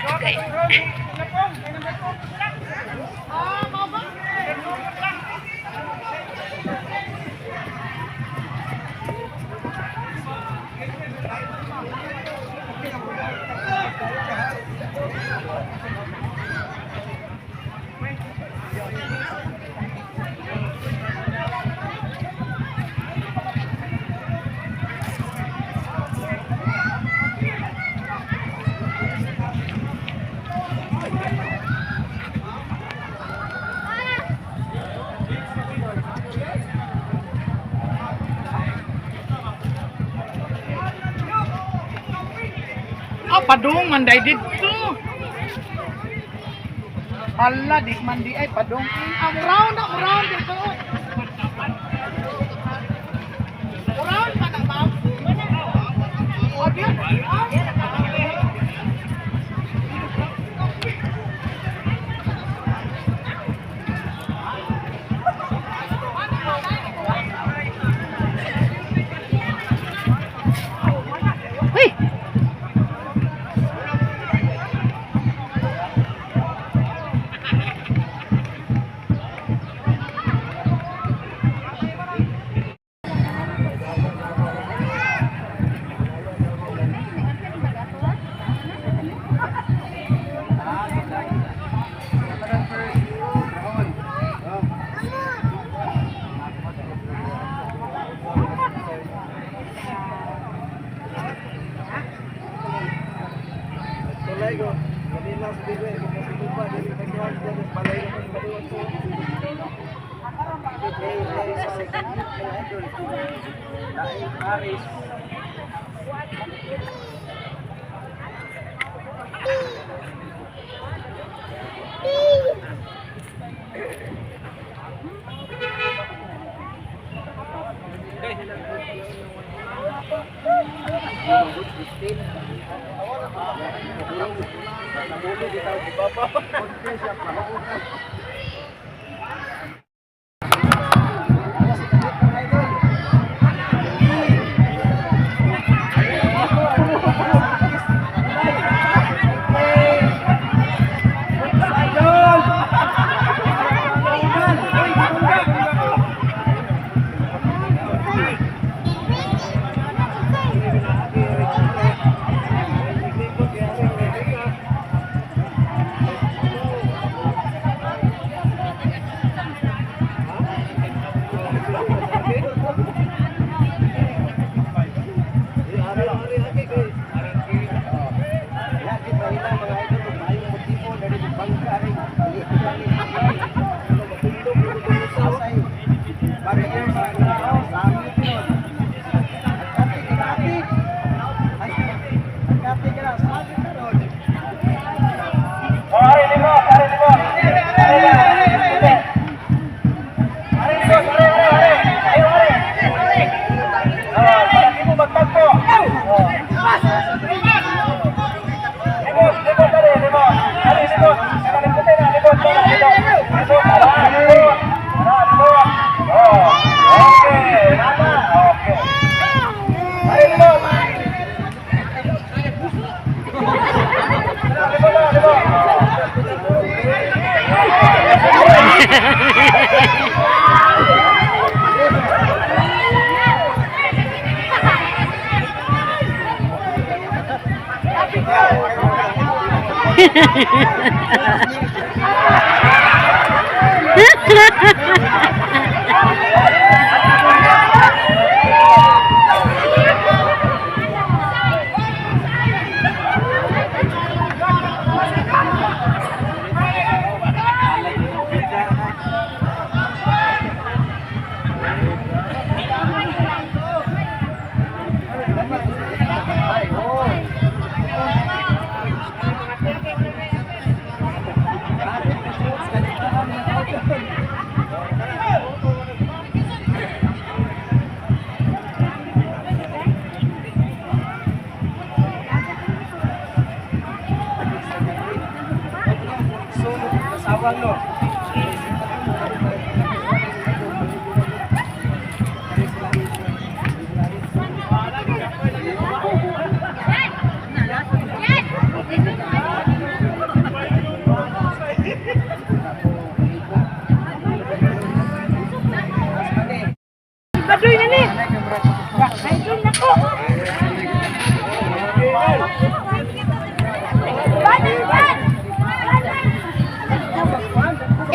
Okay. Padung manday dito. Hala, di mandi ay padung. Round dito. Round pa na ba? O diyan.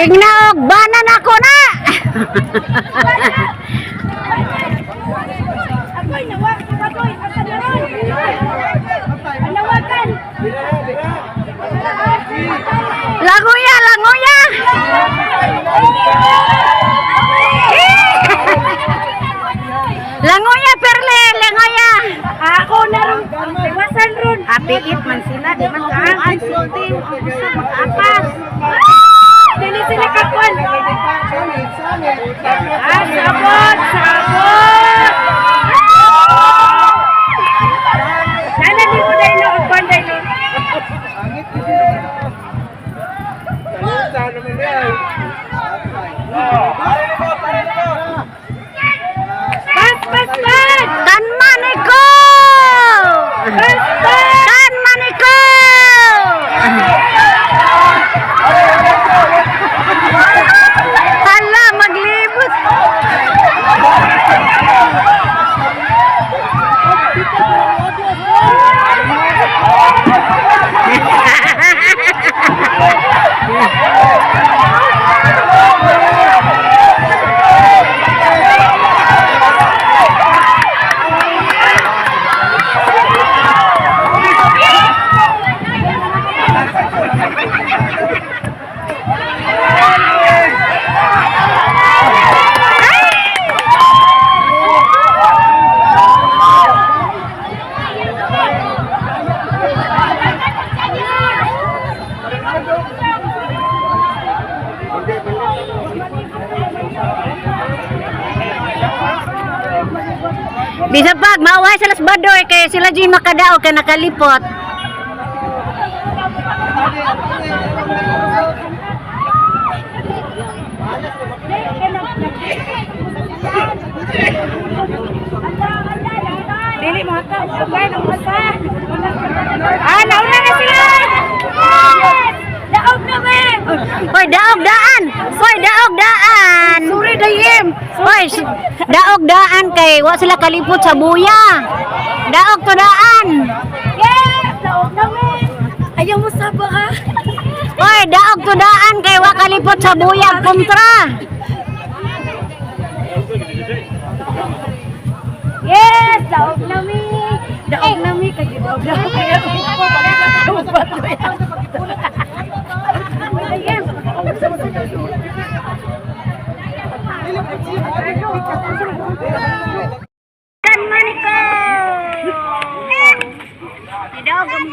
Ignaog banan ako na. Ako'y nawag, ako'y asa na ron. Anawagan. Langoya, langoya. Langoya perle, langoya. Ako na ron. Iwasan ron. Apikit man sila, di man kaan. Sulti, mag-apas. Dili sila kakon. Sabot, sabot. Sana di mo dahil na panday no. Pas, pas, pas. Kan maniko. Kan maniko. Hala, maglibot. Bisa pag mauhay sa Las Badoy kaya sila di makadao kay nakalipot. Dili mo ka. Sabay ng masa. Nauna na sila. Daog na ba? Hoy, daog daan. Hoy, daog daan. Suri dayim. Hoy, daog daan kay wa sila kalipot sa buya. Daog to daan. Yes! Daog na ba? Ayaw mo saba ha? Hoy, daog to daan kay wa kalipot sa buya kontra. Yes! Daog na mi. Daog na mi. Kaya daog na mi. Kan maniko. Daog ang